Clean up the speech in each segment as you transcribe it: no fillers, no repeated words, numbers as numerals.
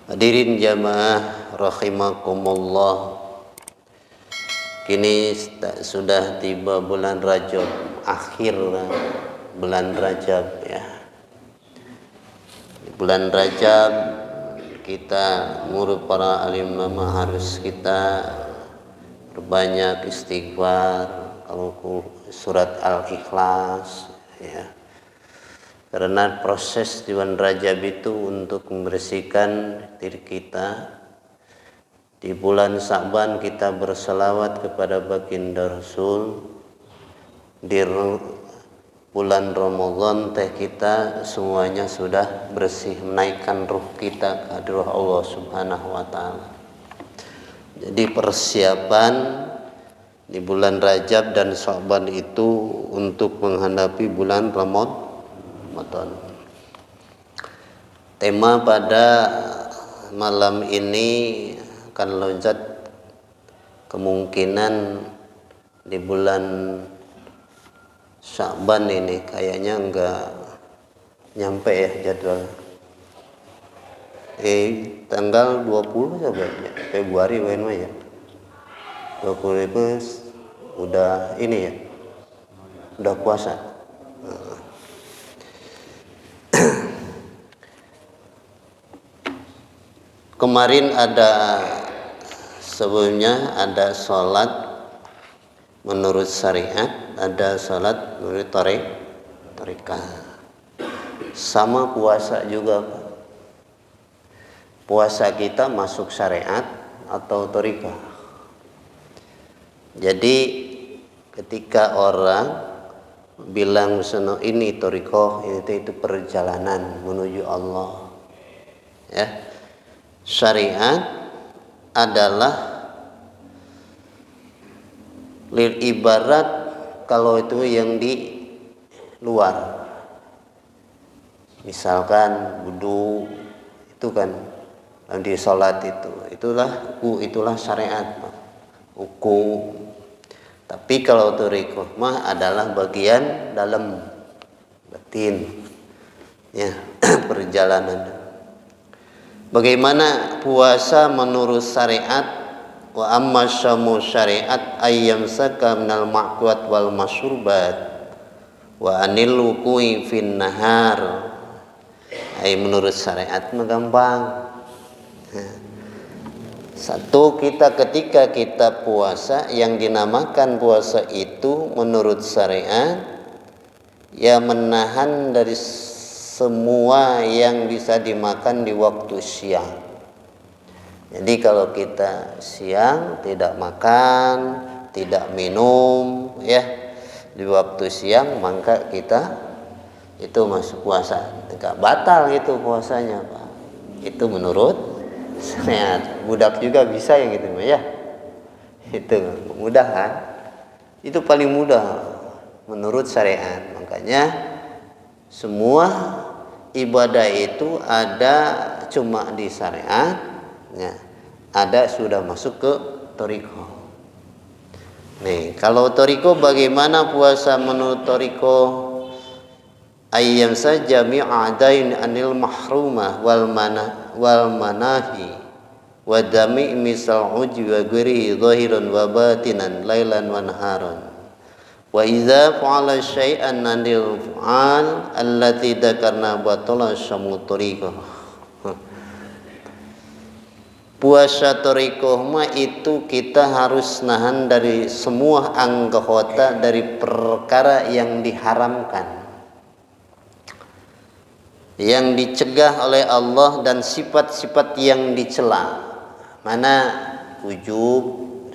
Hadirin jamaah rahimakumullah. Kini sudah tiba bulan Rajab, akhir bulan Rajab ya. Bulan Rajab kita murid para alim ulama harus kita berbanyak istighfar, kalau surat Al-Ikhlas ya. Karena proses di bulan Rajab itu untuk membersihkan diri kita. Di bulan Sa'ban kita berselawat kepada baginda Rasul. Di bulan Ramadan kita semuanya sudah bersih, menaikkan ruh kita ke hadirat Allah Subhanahu wa taala. Jadi persiapan di bulan Rajab dan Sa'ban itu untuk menghadapi bulan Ramadan. Tema pada malam ini akan loncat kemungkinan di bulan Sya'ban ini kayaknya enggak nyampe ya jadwal. Tanggal 20 saja Februari ya. 20 itu udah ini ya. Udah puasa. Kemarin sebelumnya ada sholat menurut syariat, ada sholat menurut tariqah. Sama puasa juga. Puasa kita masuk syariat atau tariqah. Jadi ketika orang bilang ini tariqah, itu perjalanan menuju Allah. Ya. Syariat adalah ibarat kalau itu yang di luar, misalkan wudu itu kan di sholat itulah syariat hukum. Tapi kalau tariqah mah adalah bagian dalam batin ya. Perjalanan. Bagaimana puasa menurut syariat? Wa amma syamu syariat ayyam saka minal ma'kuat wal masyurbat wa anil wuku'i fin nahar. Menurut syariat mah gampang. Satu, ketika kita puasa, yang dinamakan puasa itu menurut syariat ya menahan dari semua yang bisa dimakan di waktu siang. Jadi kalau kita siang tidak makan, tidak minum ya di waktu siang, maka kita itu masuk puasa. Tidak batal itu puasanya, Pak. Itu menurut syariat. Budak juga bisa yang gitu ya. Itu mudah kan? Itu paling mudah menurut syariat. Makanya semua ibadah itu ada cuma di syariat ya. Ada sudah masuk ke tariqah. Nih, kalau tariqah bagaimana puasa menurut tariqah? Ayyam saja mi'adain anil mahrumah wal manahi wa dami misal uji wa ghairihi zahiran wa batinan lailan wa naharan. Wa idza fa'ala syai'an anil fa'al allati dzakarna batala syamu tariqah. Puasa tariqah mah itu kita harus nahan dari semua anggota dari perkara yang diharamkan, yang dicegah oleh Allah, dan sifat-sifat yang dicela. Mana ujub,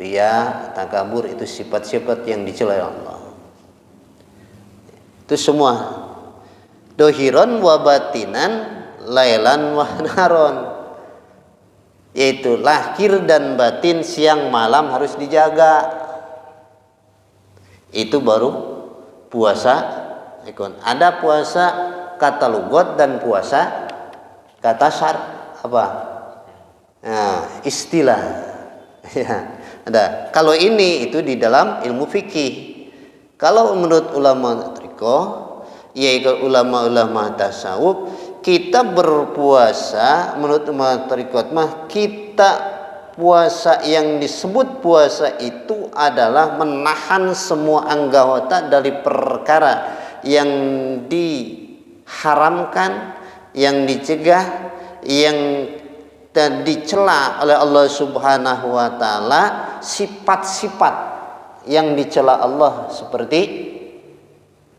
riya, takabur, itu sifat-sifat yang dicela oleh Allah. Itu semua dohiron wa batinan lailan wa naharon, yaitu lahir dan batin, siang malam harus dijaga. Itu baru puasa. Ada puasa kata lugat dan puasa kata istilah ya, ada. Kalau ini itu di dalam ilmu fikih. Kalau menurut ulama tariqah, yaitu ulama-ulama tasawuf, kita berpuasa menurut umat tarekat mah, kita puasa yang disebut puasa itu adalah menahan semua anggota dari perkara yang diharamkan, yang dicegah, yang dicela oleh Allah Subhanahu wa taala, sifat-sifat yang dicela Allah, seperti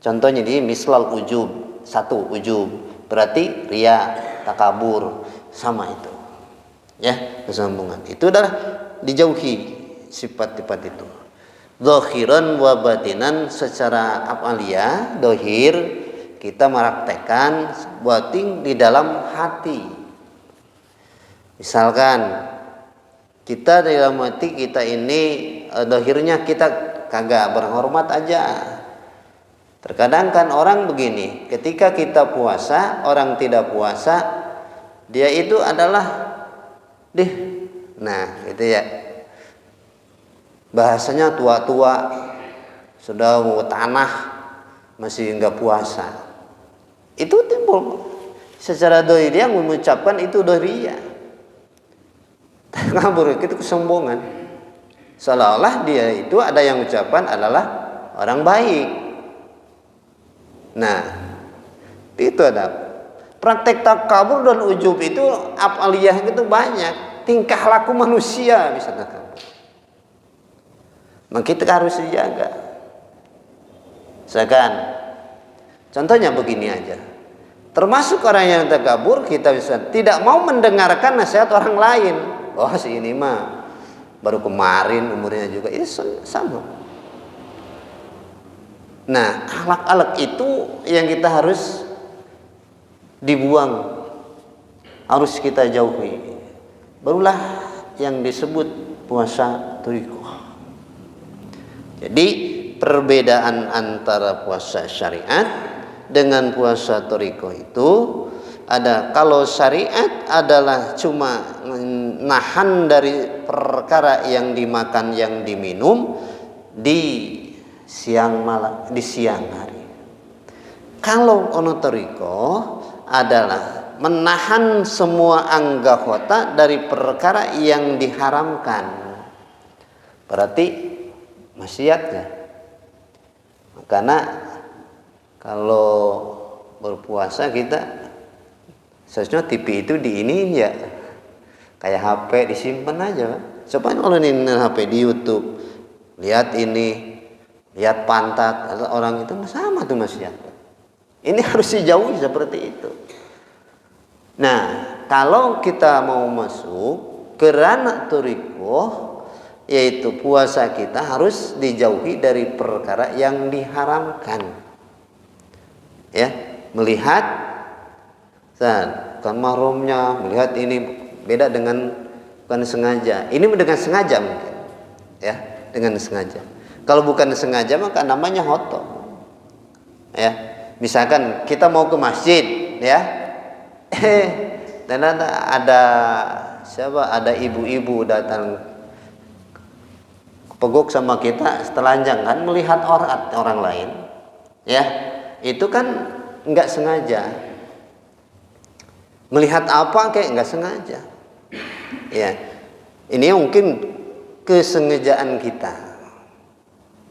contohnya di mislal ujub, satu ujub berarti ria, takabur, sama itu. Ya, kesombongan. Itu adalah dijauhi sifat-sifat itu. Zahiran wa batinan, secara afaliyah, dohir kita meraktekkan, batin di dalam hati. Misalkan kita di dalam hati kita ini dohirnya kita kagak berhormat aja. Terkadang kan orang begini, ketika kita puasa, orang tidak puasa, dia itu adalah nah gitu ya, bahasanya tua-tua sudah mau tanah masih enggak puasa, itu timbul secara dohir yang mengucapkan itu dohiriyah, ngabur, itu kesombongan, seolah-olah dia itu ada yang ucapan adalah orang baik. Nah, itu ada praktek takabur dan ujub itu afaliyah itu banyak, tingkah laku manusia bisa takabur. Maka kita harus dijaga. Misalkan contohnya begini aja, termasuk orang yang takabur, kita bisa tidak mau mendengarkan nasihat orang lain. Oh, si ini mah baru kemarin umurnya juga, itu sama. Nah, akhlak-akhlak itu yang kita harus dibuang, harus kita jauhi. Barulah yang disebut puasa thariqah. Jadi perbedaan antara puasa syariat dengan puasa thariqah itu ada, kalau syariat adalah cuma nahan dari perkara yang dimakan, yang diminum di siang malam, di siang hari. Kalau ono thariqah adalah menahan semua anggota dari perkara yang diharamkan, berarti maksiatnya. Karena kalau berpuasa kita seharusnya TV itu di ini ya, kayak HP disimpan aja. Coba kalau ini HP di YouTube, lihat ini, lihat pantat orang itu sama tuh maksiat. Ini harus dijauhi seperti itu. Nah, kalau kita mau masuk ke ranah thariqah, yaitu puasa kita harus dijauhi dari perkara yang diharamkan. Ya, melihat kan mahramnya, melihat ini beda dengan bukan sengaja. Ini dengan sengaja mungkin. Ya, dengan sengaja. Kalau bukan sengaja maka namanya hoto. Ya. Misalkan kita mau ke masjid, ya, dan ada siapa? Ada ibu-ibu datang peguk sama kita, telanjang kan, melihat orang lain, ya, itu kan nggak sengaja. Melihat apa kayak nggak sengaja, ya. Ini mungkin kesengajaan kita,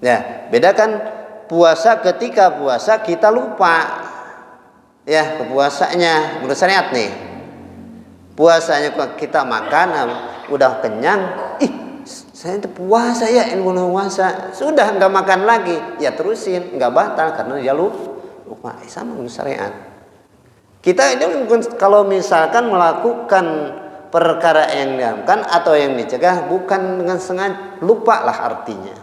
ya. Beda kan. Puasa, ketika puasa kita lupa, ya, kepuasanya menurut syariat nih. Puasanya kita makan udah kenyang, saya itu puasa ya, ini puasa, sudah nggak makan lagi, ya terusin, nggak batal karena dia lupa. Sama menurut syariat. Kita ini kalau misalkan melakukan perkara yang diharamkan atau yang dicegah bukan dengan sengaja, lupa lah artinya,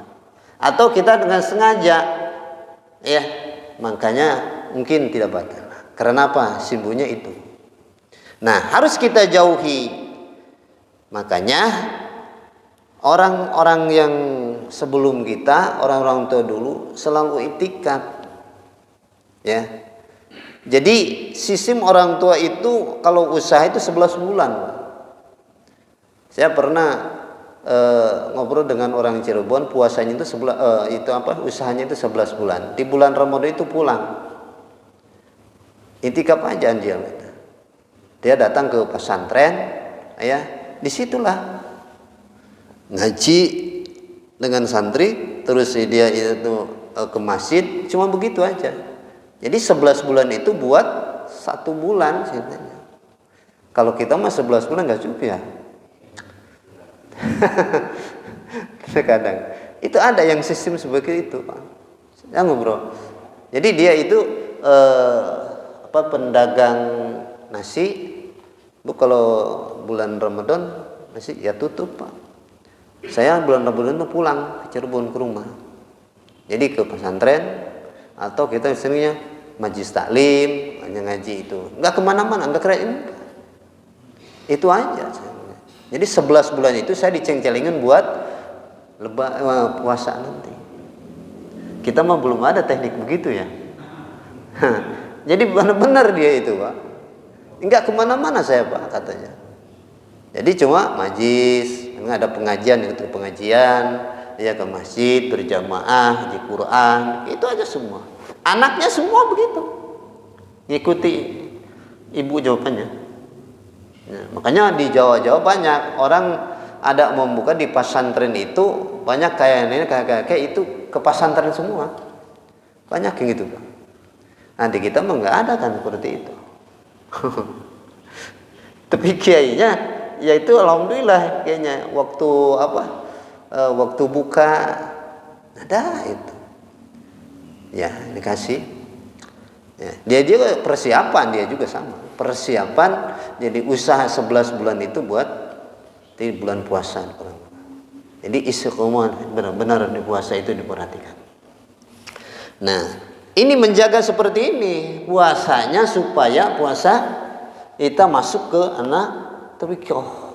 atau kita dengan sengaja, ya, makanya mungkin tidak batal. Karena apa? Simbolnya itu. Nah, harus kita jauhi. Makanya orang-orang yang sebelum kita, orang-orang tua dulu selalu iktikaf. Ya. Jadi sistem orang tua itu kalau usaha itu 11 bulan. Saya pernah ngobrol dengan orang Cirebon, puasanya itu usahanya itu 11 bulan. Di bulan Ramadan itu pulang. Iktikaf aja anjir. Dia datang ke pesantren, ya, disitulah ngaji dengan santri, terus dia itu ke masjid, cuma begitu aja. Jadi 11 bulan itu buat 1 bulan ceritanya. Kalau kita mah 11 bulan nggak cukup ya. Kadang itu ada yang sistem seperti itu, Pak. Ya bro. Jadi dia itu pendagang nasi. Bu, kalau bulan Ramadan nasi ya tutup, Pak. Saya bulan Ramadan tuh pulang ke Cirebon ke rumah. Jadi ke pesantren atau kita misalnya majlis taklim, hanya ngaji itu. Enggak kemana-mana, enggak keren. Itu aja. Jadi 11 bulan itu saya diceng-celingin buat puasa nanti. Kita mah belum ada teknik begitu ya. Jadi benar-benar dia itu, Pak. Enggak kemana-mana saya, Pak, katanya. Jadi cuma majlis, ada pengajian, itu pengajian, ya ke masjid berjamaah di Quran, itu aja semua. Anaknya semua begitu, ngikuti ibu jawabannya. Ya, makanya di Jawa-Jawa banyak orang ada membuka di pesantren itu, banyak kayak itu ke pesantren semua, banyak yang gitu, Pak. Nah di kita mah nggak ada kan seperti itu. Tapi kiainya yaitu alhamdulillah kayaknya waktu buka ada itu ya dikasih ya. Dia juga persiapan, dia juga sama persiapan, jadi usaha 11 bulan itu buat di bulan puasa. Jadi istiqomah benar-benar di puasa itu diperhatikan. Nah ini menjaga seperti ini puasanya, supaya puasa kita masuk ke anak tariqah,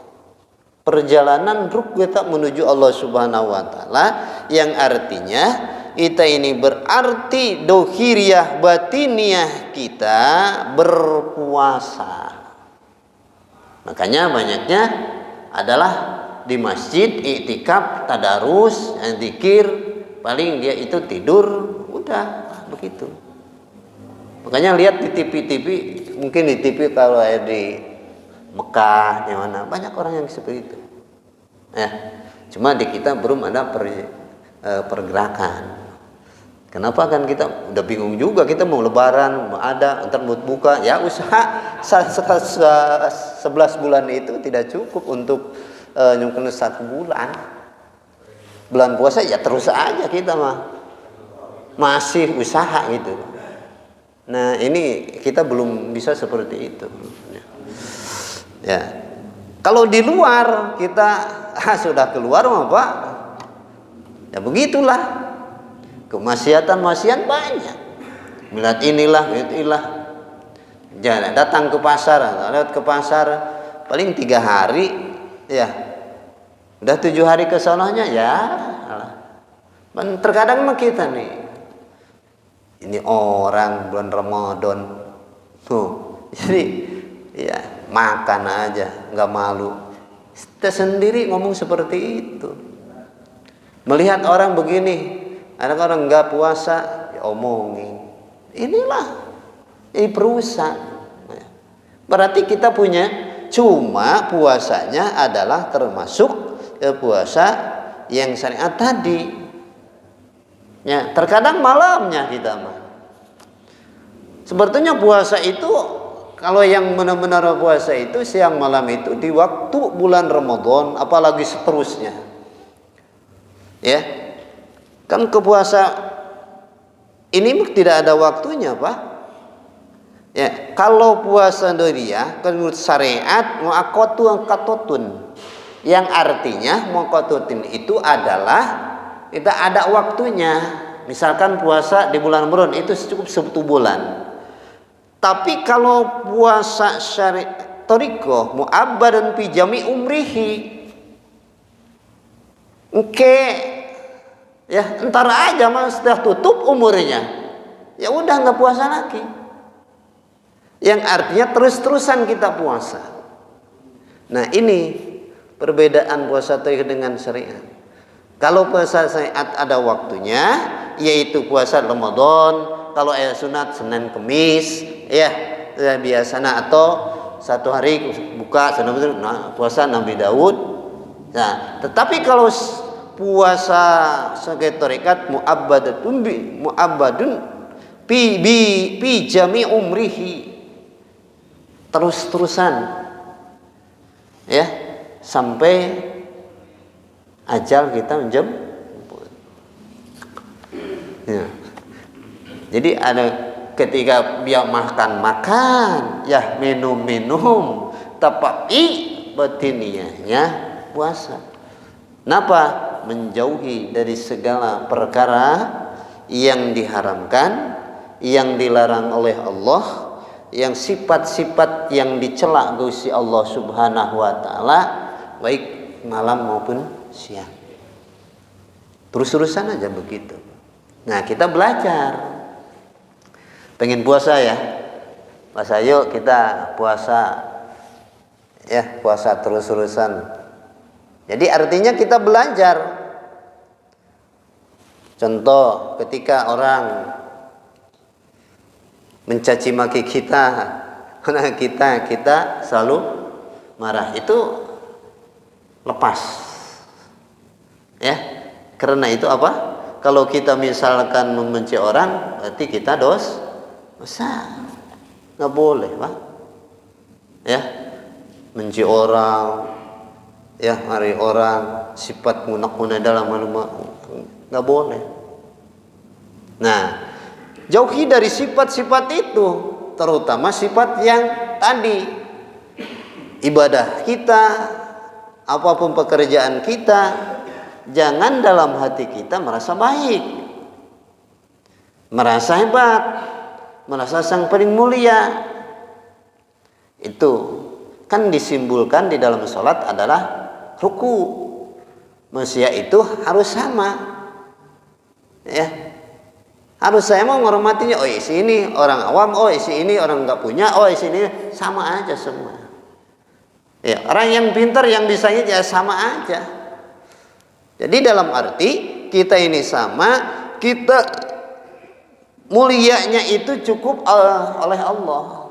perjalanan ruh kita menuju Allah Subhanahu wa taala, yang artinya kita ini berarti dohiriyah batiniyah kita berpuasa. Makanya banyaknya adalah di masjid iktikaf, tadarus, zikir, paling dia itu tidur, udah begitu. Makanya lihat di TV, mungkin di TV kalau di Mekah, di mana banyak orang yang seperti itu. Ya, cuma di kita belum ada pergerakan. Kenapa kan kita udah bingung juga, kita mau lebaran, mau ada, ntar mau buka, ya usaha 11 bulan itu tidak cukup untuk nyukur 1 bulan. Bulan puasa ya terus aja kita mah masih usaha gitu. Nah ini kita belum bisa seperti itu. Ya, kalau di luar kita sudah keluar Pak, ya begitulah. Kemaksiatan banyak. Melihat inilah, jangan datang ke pasar, lewat ke pasar paling 3 hari, ya udah 7 hari ke sononya ya. Terkadang mah kita nih, ini orang bulan Ramadan tuh, jadi ya makan aja nggak malu. Kita sendiri ngomong seperti itu. Melihat orang begini, ada orang nggak puasa, ya omongin. Inilah ini perusak. Berarti kita punya, cuma puasanya adalah termasuk puasa yang syariat tadi. Ya, terkadang malamnya kita mah. Sebetulnya puasa itu, kalau yang benar-benar puasa itu siang malam itu di waktu bulan Ramadan, apalagi seterusnya. Ya. Kan ke puasa ini tidak ada waktunya, Pak. Ya, kalau puasa doria menurut syariat muaqqatun, yang artinya muaqqatun itu adalah kita ada waktunya. Misalkan puasa di bulan Ramadan itu cukup 1 bulan. Tapi kalau puasa syariat thariqah mu'abbadan fi jami umrihi, oke, ya entar aja mas sudah tutup umurnya, ya udah nggak puasa lagi. Yang artinya terus-terusan kita puasa. Nah ini perbedaan puasa thariqah dengan syariat. Kalau puasa syariat ada waktunya, yaitu puasa Ramadan. Kalau sunat Senin Kemis, ya biasanya, atau satu hari buka, puasa Nabi Daud. Nah, tetapi kalau puasa sebagai tarekat mu'abbadun fi jami umrihi, terus-terusan ya sampai ajal kita menjemput. Ya. Jadi ada ketika dia makan, ya minum, tapi batiniyahnya puasa. Kenapa? Menjauhi dari segala perkara yang diharamkan, yang dilarang oleh Allah, yang sifat-sifat yang dicela Gusti Allah Subhanahu wa taala, baik malam maupun siang. Terus-terusan aja begitu. Nah, kita belajar. Pengen puasa ya? Mas ayo kita puasa. Ya, puasa terus-terusan. Jadi artinya kita belajar. Contoh, ketika orang mencaci maki kita, kita selalu marah, itu lepas. Ya. Karena itu apa? Kalau kita misalkan membenci orang, berarti kita dosa. Nggak boleh, Pak. Ya. Benci orang, ya, hari orang, sifat munak-munak dalam nggak boleh. Nah, jauhi dari sifat-sifat itu, terutama sifat yang tadi. Ibadah kita, apapun pekerjaan kita, jangan dalam hati kita merasa baik, merasa hebat, merasa sang paling mulia. Itu kan disimpulkan di dalam sholat adalah ruku. Manusia itu harus sama, ya, harus saya mau menghormatinya. Oh, isi ini orang awam, oh isi ini orang nggak punya, oh isi ini sama aja semua. Ya, orang yang pintar yang bisanya ya sama aja. Jadi dalam arti kita ini sama, kita mulianya itu cukup oleh Allah.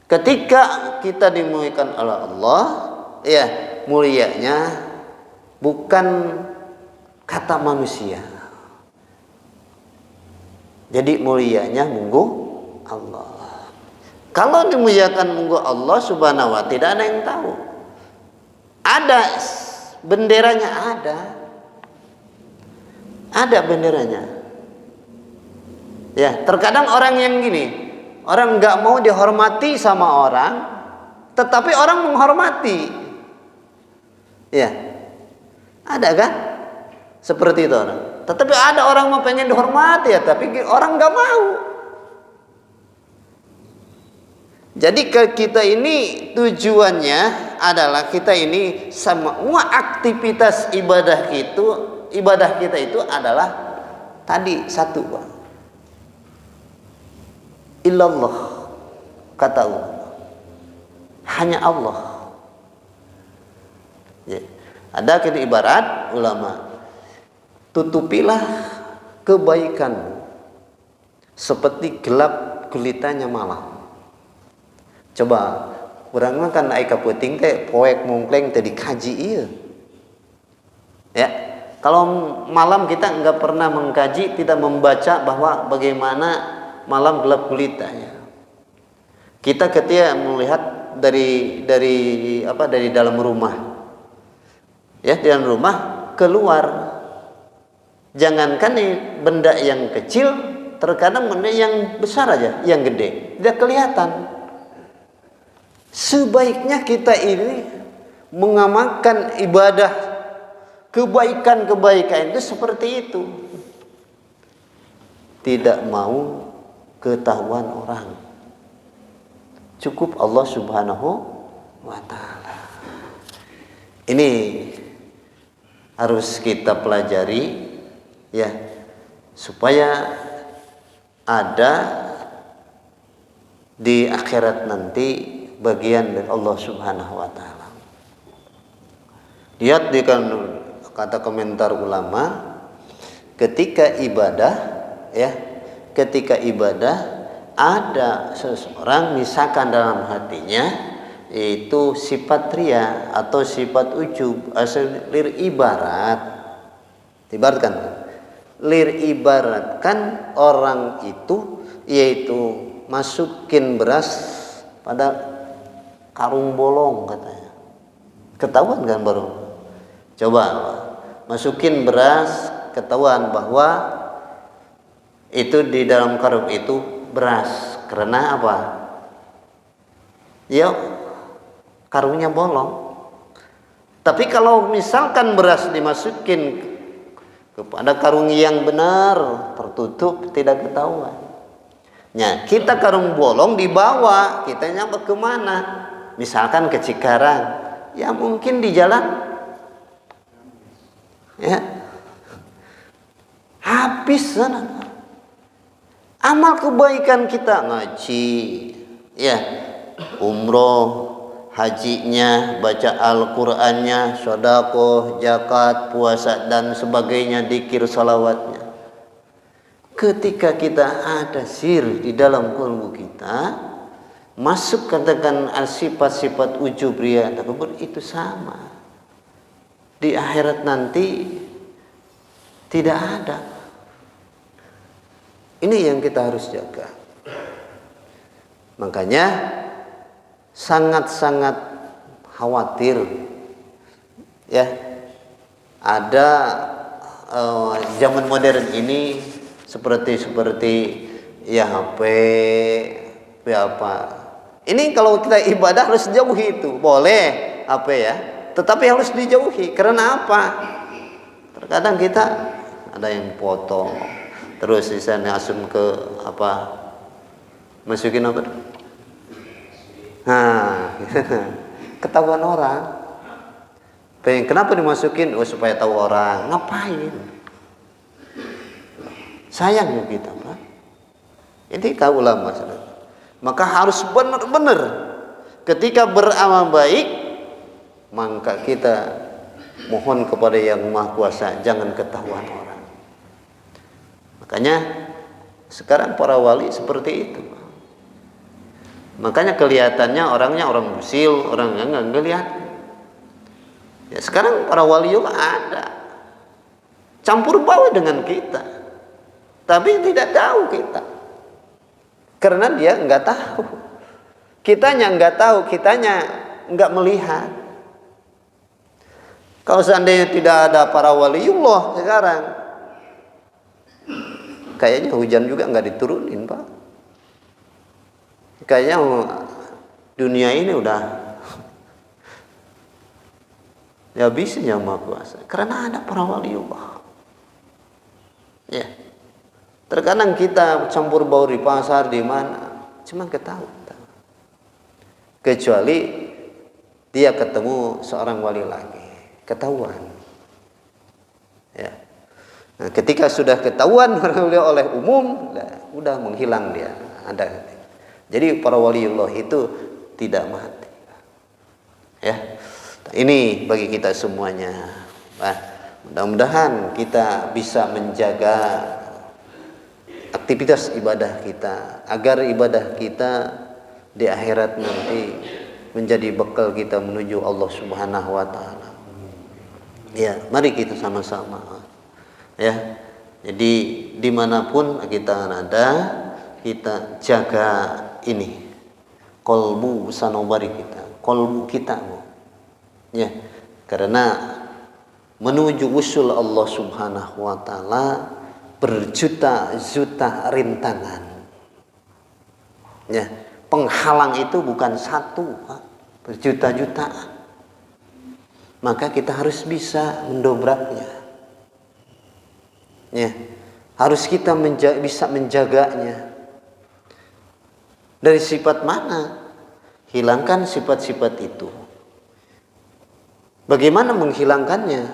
Ketika kita dimuliakan oleh Allah, ya, mulianya bukan kata manusia. Jadi mulianya munggu Allah. Kalau dimuliakan munggu Allah Subhanahu wa, tidak ada yang tahu. Ada benderanya, ada benderanya. Ya, terkadang orang yang gini, orang nggak mau dihormati sama orang, tetapi orang menghormati. Ya, ada kan? Seperti itu orang. Tetapi ada orang mau pengen dihormati ya, tapi orang nggak mau. Jadi kita ini tujuannya adalah kita ini semua aktivitas ibadah kita itu adalah tadi satu, Pak. Illallah, kata Allah, hanya Allah. Ya. Ada kini ibarat ulama, tutupilah kebaikan seperti gelap gulitanya malam. Coba urang mah kan aya kaputing teh poek mungkleng teh dikaji ieu. Ya. Kalau malam kita enggak pernah mengkaji, tidak membaca bahwa bagaimana malam gelap gulitanya. Kita ketika melihat dari dalam rumah. Ya, di dalam rumah keluar. Jangankan benda yang kecil, terkadang benda yang besar aja, yang gede, tidak kelihatan. Sebaiknya kita ini mengamalkan ibadah, kebaikan-kebaikan itu seperti itu. Tidak mau ketahuan orang. Cukup Allah Subhanahu wa ta'ala. Ini harus kita pelajari, ya, supaya ada di akhirat nanti bagian dari Allah Subhanahu wa ta'ala. Lihat di kata komentar ulama, ketika ibadah ada seseorang misalkan dalam hatinya itu sifat ria atau sifat ujub, lir ibaratkan lir ibaratkan orang itu yaitu masukin beras pada karung bolong katanya. Ketahuan kan baru? Coba masukin beras, ketahuan bahwa itu di dalam karung itu beras. Karena apa? Ya karungnya bolong. Tapi kalau misalkan beras dimasukin kepada karung yang benar, tertutup, tidak ketahuan. Nah, kita karung bolong dibawa, kita nyampe kemana? Misalkan ke Cikarang, ya mungkin di jalan, ya habis sana. Amal kebaikan kita ngaji, ya umroh, hajinya, baca Al-Qur'annya, sedekah, zakat, puasa dan sebagainya, dzikir, salawatnya. Ketika kita ada sir di dalam kalbu kita, masuk katakan sifat-sifat ujub, riya, takabur, itu sama. Di akhirat nanti tidak ada. Ini yang kita harus jaga. Makanya sangat-sangat khawatir ya ada zaman modern ini seperti ya HP apa. Ini kalau kita ibadah harus jauhi itu. Boleh HP ya, tetapi harus dijauhi. Karena apa? Terkadang kita ada yang foto, terus di sana asum ke apa? Masukin apa? Nah, ketahuan orang. Kenapa dimasukin? Oh, supaya tahu orang. Ngapain? Sayang kita, Pak. Ini kau ulama, saudara. Maka harus benar-benar ketika beramal baik, maka kita mohon kepada Yang Maha Kuasa jangan ketahuan orang. Makanya sekarang para wali seperti itu. Makanya kelihatannya orangnya orang musil, orang enggak ngelihat. Ya sekarang para wali juga ada campur baur dengan kita. Tapi tidak tahu kita. Karena dia enggak tahu. Kitanya enggak tahu, kitanya enggak melihat. Kalau seandainya tidak ada para waliullah sekarang, kayaknya hujan juga enggak diturunin, Pak. Kayaknya dunia ini udah ya bisa Yang Maha Kuasa. Karena ada para waliullah. Ya. Terkadang kita campur baur di pasar di mana, cuma ketahuan. Kecuali dia ketemu seorang wali lagi, ketahuan. Ya. Nah, ketika sudah ketahuan oleh umum, udah menghilang dia. Ada. Jadi para waliullah itu tidak mati. Ya. Ini bagi kita semuanya. Nah, mudah-mudahan kita bisa menjaga aktivitas ibadah kita agar ibadah kita di akhirat nanti menjadi bekal kita menuju Allah Subhanahu wa taala. Ya, mari kita sama-sama. Ya. Jadi dimanapun kita ada, kita jaga ini. Qalbu sanubari kita, qalbu kita. Ya. Karena menuju usul Allah Subhanahu wa taala berjuta-juta rintangan. Ya, penghalang itu bukan satu, berjuta-juta. Maka kita harus bisa mendobraknya. Ya, harus kita bisa menjaganya. Dari sifat mana? Hilangkan sifat-sifat itu. Bagaimana menghilangkannya?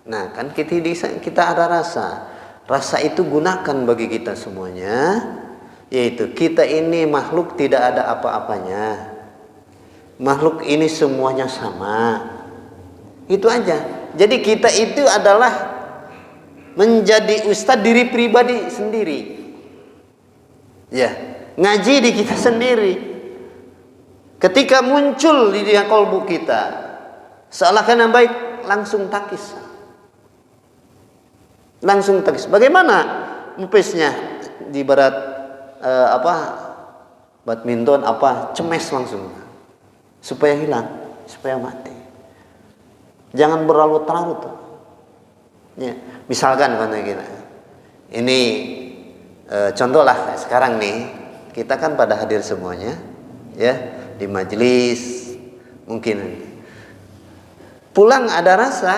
Nah, kan kita ada rasa. Rasa itu gunakan bagi kita semuanya, yaitu kita ini makhluk tidak ada apa-apanya. Makhluk ini semuanya sama. Itu aja. Jadi kita itu adalah menjadi ustadz diri pribadi sendiri. Ya, ngaji di kita sendiri. Ketika muncul di kalbu kita seakan yang baik, langsung takis. Bagaimana mupisnya di barat badminton cemes langsung supaya hilang, supaya mati. Jangan berlarut-larut. Ya, misalkan ini contoh lah sekarang nih, kita kan pada hadir semuanya ya di majelis, mungkin pulang ada rasa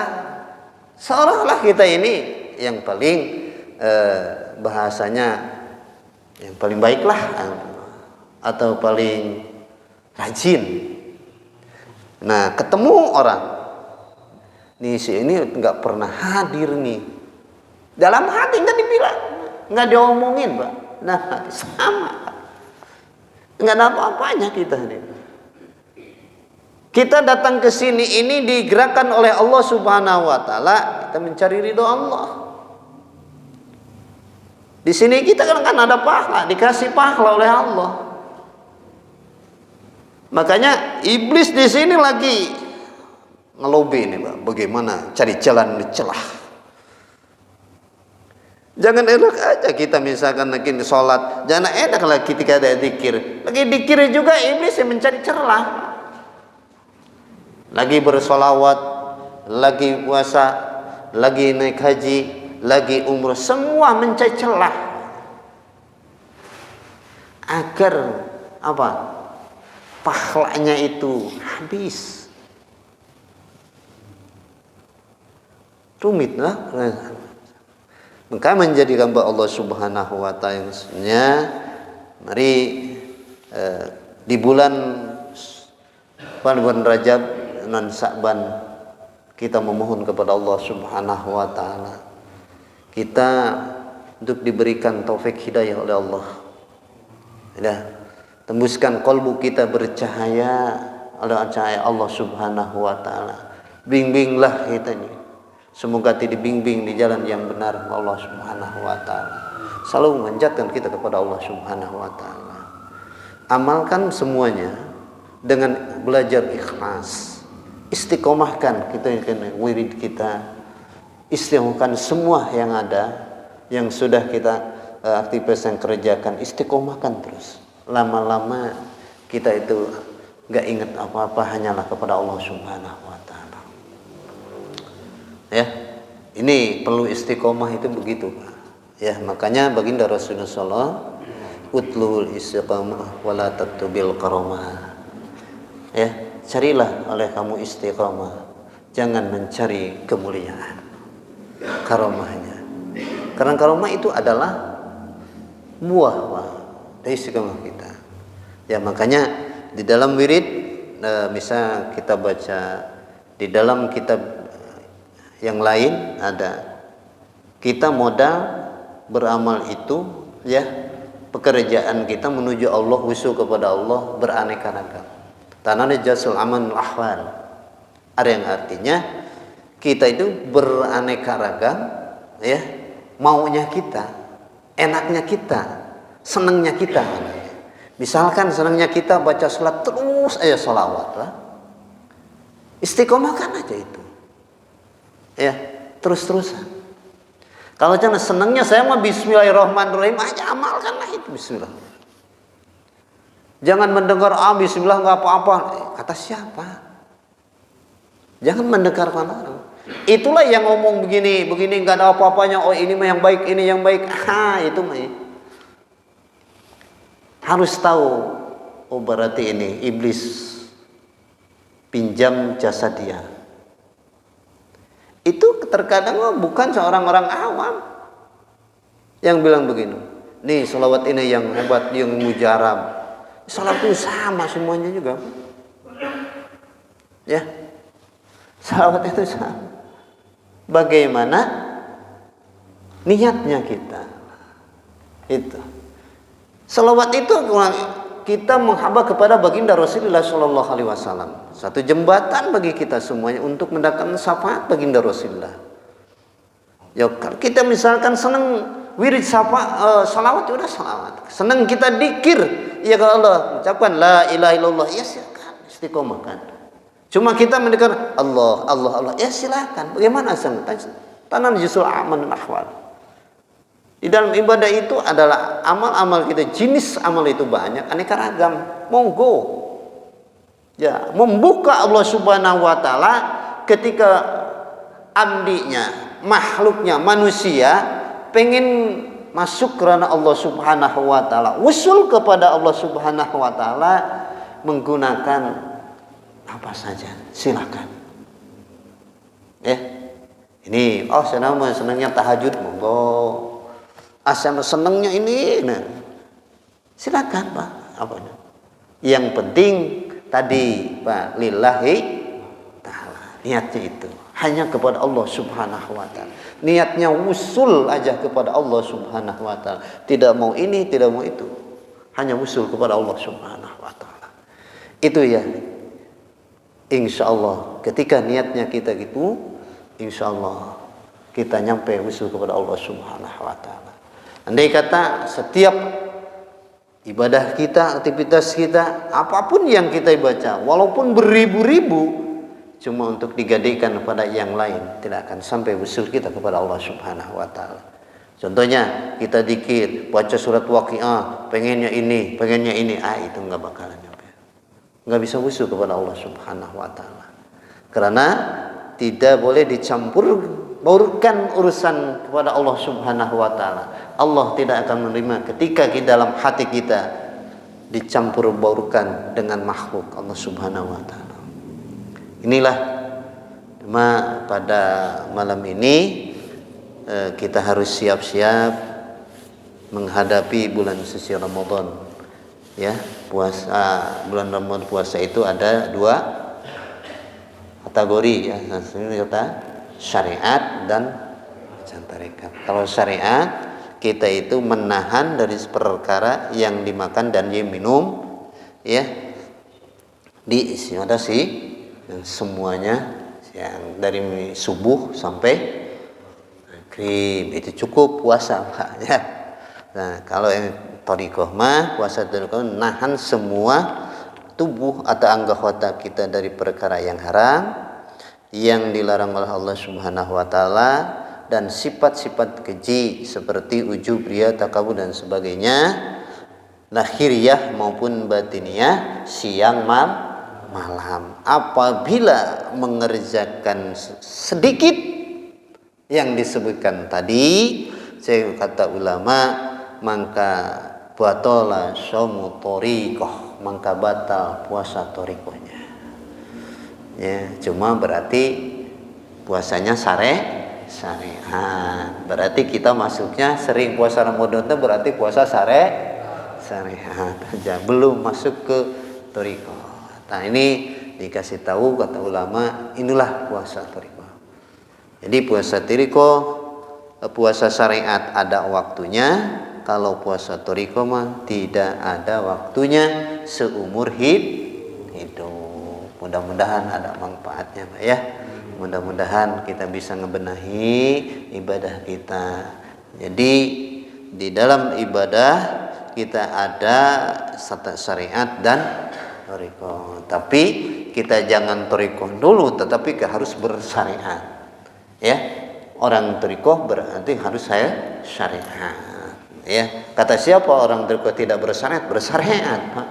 seolah-olah kita ini yang paling bahasanya yang paling baik lah, atau paling rajin. Nah, ketemu orang nih, si ini nggak pernah hadir nih, dalam hati nggak dibilang, nggak diomongin, Pak. Nah, sama, nggak ada apa-apanya kita nih. Kita datang ke sini ini digerakkan oleh Allah Subhanahu wa taala, kita mencari ridho Allah. Di sini kita kan ada pahala, dikasih pahala oleh Allah. Makanya iblis di sini lagi ngelobi nih, Pak, bagaimana cari jalan celah. Jangan enak aja kita misalkan lagi sholat, jangan enak lagi ketika ada zikir. Lagi zikir juga iblis yang mencari celah. Lagi bersolawat, lagi puasa, lagi naik haji, lagi umrah, semua mencari celah agar pahalanya itu habis. Rumit lah. Maka menjadi hamba Allah Subhanahu wa taala mari di bulan Rajab dan Sa'ban kita memohon kepada Allah Subhanahu wa taala kita untuk diberikan taufik hidayah oleh Allah. Ya, tembuskan kalbu kita bercahaya oleh cahaya Allah Subhanahu wa taala. Bimbinglah kita ini. Semoga dibimbing di jalan yang benar Allah Subhanahu wa taala. Selalu memanjatkan kita kepada Allah Subhanahu wa taala. Amalkan semuanya dengan belajar ikhlas. Istiqomahkan kita wirid kita. Istiqomahkan semua yang ada, yang sudah kita aktivitas yang kerjakan, istiqomahkan terus. Lama-lama kita itu gak ingat apa-apa, hanyalah kepada Allah Subhanahu wa taala. Ya, ini perlu istiqomah itu begitu. Ya, makanya baginda Rasulullah SAW, utlul istiqamah wala tattubil karamah. Ya, carilah oleh kamu istiqamah, jangan mencari kemuliaan, karamahnya. Karena karamah itu adalah buah dari istiqamah kita. Ya, makanya di dalam wirid misal kita baca di dalam kitab yang lain ada, kita modal beramal itu ya, pekerjaan kita menuju Allah, husu kepada Allah beraneka ragam. Tanane jasul amanul ahwal. Ada yang artinya kita itu beraneka ragam ya, maunya kita, enaknya kita, senangnya kita. Misalkan senangnya kita baca salat terus aja sholawat lah. Istiqomahkan aja itu. Ya, terus-terusan. Kalau jangan senangnya saya mah bismillahirrahmanirrahim aja, amalkanlah itu bismillah. Jangan mendengar bismillah enggak apa-apa. Kata siapa? Jangan mendengarkan orang. Itulah yang ngomong begini enggak ada apa-apanya. Oh, ini mah yang baik, ini yang baik. Itu mah. Harus tahu, oh berarti ini iblis pinjam jasa dia. Itu terkadang bukan seorang orang awam yang bilang begini, nih sholawat ini yang hebat, yang mujarab. Sholawat itu sama semuanya juga. Ya, sholawat itu sama. Bagaimana niatnya kita? Itu. Sholawat itu kita menghamba kepada baginda Rasulullah Shallallahu Alaihi Wasallam. Satu jembatan bagi kita semuanya untuk mendapatkan syafaat baginda Rasulullah. Ya, kita misalkan senang wirid salawat ya udah salawat. Senang kita dikir, ya kalau Allah ucapkan la ilaha illallah, ya silakan istiqomahkan. Cuma kita mendengar Allah, Allah, Allah, ya silakan. Bagaimana asal tanam justru aman ahwal. Di dalam ibadah itu adalah amal-amal kita, jenis amal itu banyak, aneka ragam. Monggo. Ya, membuka Allah Subhanahu wa taala ketika amdinya, makhluknya, manusia pengen masuk karena Allah Subhanahu wa taala, usul kepada Allah Subhanahu wa taala menggunakan apa saja, silakan. Ya. Ini senangnya tahajud, monggo. Senangnya ini, nah. Silakan, Pak. Apanya? Yang penting tadi, Pak, lillahi ta'ala. Niatnya itu hanya kepada Allah Subhanahu wa taala. Niatnya usul aja kepada Allah Subhanahu wa taala. Tidak mau ini, tidak mau itu. Hanya usul kepada Allah Subhanahu wa taala. Itu ya. Insyaallah ketika niatnya kita gitu, insyaallah kita nyampe usul kepada Allah Subhanahu wa taala. Andai kata setiap ibadah kita, aktivitas kita, apapun yang kita baca, walaupun beribu-ribu, cuma untuk digadaikan kepada yang lain, tidak akan sampai usul kita kepada Allah Subhanahu wa taala. Contohnya kita dikir, baca surat Waqiah, pengennya ini, itu enggak bakalan nyampe. Enggak bisa usul kepada Allah Subhanahu wa taala. Karena tidak boleh dicampur baurkan urusan kepada Allah Subhanahu wa taala. Allah tidak akan menerima ketika di dalam hati kita dicampur baurkan dengan makhluk Allah Subhanahu wa taala. Inilah pada malam ini kita harus siap-siap menghadapi bulan suci Ramadan. Ya, bulan Ramadan puasa itu ada 2 kategori ya. Kata syariat dan tarekat. Kalau syariat kita itu menahan dari perkara yang dimakan dan diminum, ya, diistiadasi dan semuanya yang dari subuh sampai maghrib itu cukup puasa, Pak, ya. Nah, kalau yang thariqah mah puasa thariqah nahan semua tubuh atau anggota kita dari perkara yang haram, yang dilarang oleh Allah Subhanahu wa taala, dan sifat-sifat keji seperti ujub, riya, takabur dan sebagainya, lahiriah maupun batiniyah, siang malam. Apabila mengerjakan sedikit yang disebutkan tadi, saya kata ulama, maka batola shaumu thariqah, maka batal puasa thariqahnya. Ya, cuma berarti puasanya syariat. Berarti kita masuknya sering puasa Ramadan itu berarti puasa syariat aja, belum masuk ke thariqah. Nah, ini dikasih tahu kata ulama, inilah puasa thariqah. Jadi puasa thariqah, puasa syariat ada waktunya. Kalau puasa thariqah mah tidak ada waktunya seumur hidup. Mudah-mudahan ada manfaatnya, Pak, ya. Mudah-mudahan kita bisa ngebenahi ibadah kita. Jadi di dalam ibadah kita ada syariat dan thariqah. Tapi kita jangan thariqah dulu, tetapi harus bersyariat. Ya, orang thariqah berarti harus syariat. Ya, kata siapa orang thariqah tidak bersyariat? Bersyariat, Pak.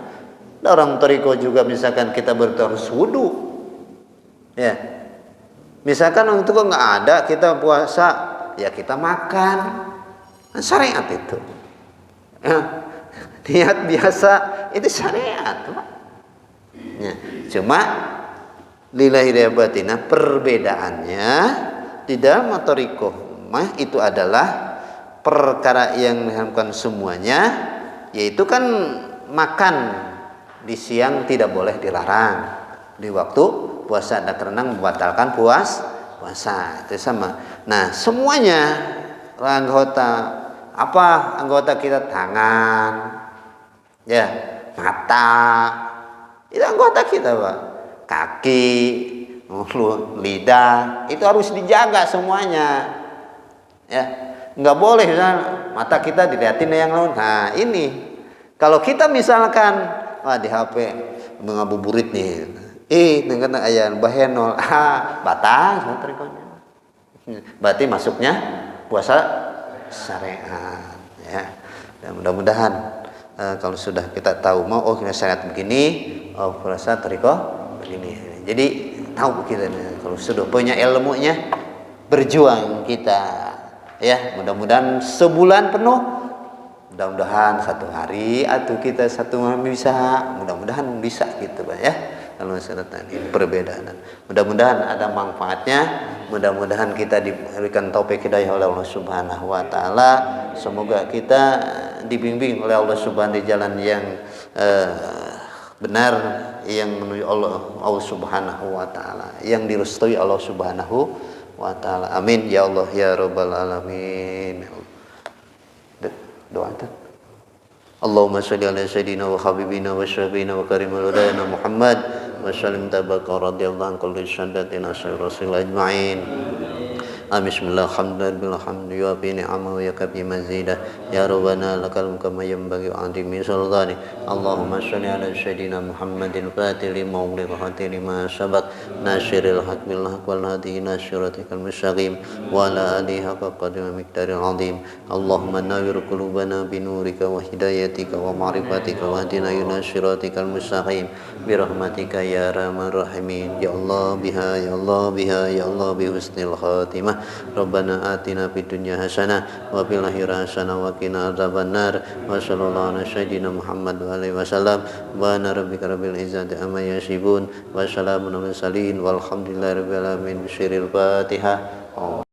Orang thariqah juga misalkan kita harus wudu. Ya. Misalkan untuk nggak ada kita puasa, ya kita makan. Syariat itu. Ya, niat biasa itu syariat, Pak. Ya, cuma lillahi batina perbedaannya di dalam thariqah mah itu adalah perkara yang diharamkan semuanya, yaitu kan makan di siang tidak boleh dilarang. Di waktu puasa ada karena membatalkan puasa itu sama. Nah, semuanya anggota kita, tangan, ya, mata, itu anggota kita, Pak. Kaki, mulut, lidah, itu harus dijaga semuanya. Ya. Nggak boleh misalnya mata kita dilihatin yang lain. Nah ini kalau kita misalkan di HP mengabuburit nih, dengan ayat bahenol, batas materinya. Berarti masuknya puasa syariat, ya. Dan mudah-mudahan kalau sudah kita tahu kita syariat begini, puasa tariko begini. Jadi tahu kita kalau sudah punya ilmunya, berjuang kita, ya. Mudah-mudahan sebulan penuh, mudah-mudahan 1 hari atau kita 1 malam bisa, mudah-mudahan bisa gitu Pak ya. Kalau ini perbedaan. Mudah-mudahan ada manfaatnya. Mudah-mudahan kita diberikan taufik hidayah oleh Allah Subhanahu wa taala. Semoga kita dibimbing oleh Allah Subhanahu di jalan yang benar, yang menuju Allah Subhanahu wa taala, yang direstui Allah Subhanahu wa taala. Amin ya Allah ya rabbal alamin. Doa tuh. Allahumma shalli ala sayyidina wa habibina wa syabina wa karimul hudayana Muhammad wa sallim tabaka radhiyallahu anhu sadatina rasul ajma'in. Bismillah, alhamdulillah, alhamdulillah, bi ni'amah wa yakbi mazidah. Ya Rabbana lakal kama yanbaghi wa adimi sultani. Allahumma shalli ala sayyidina Muhammadin fatih lima ughliqa khatiri lima sabaq nasiril haq bil haq wal hadi ila siratikal mustaqim wa ala alihi haqqa qadri wa miqdaril azim. Allahumma nawwir qulubana bi nurika wa hidayatika wa ma'rifatika wa hadina ila siratikal mustaqim bi rahmatika ya arhamar rahimin. Ya Allah biha, ya Allah biha, ya Allah bi husnil khatimah. Rabbana atina fid dunya hasanah wa fil akhirati hasanah wa qina adzabannar. Wa sallallahu ala sayyidina Muhammad wa alihi wasallam. Wa rabbika rabbil izzati amma yasifun wa salamun alal mursalin walhamdulillahi rabbil alamin. Bisiril Fatihah.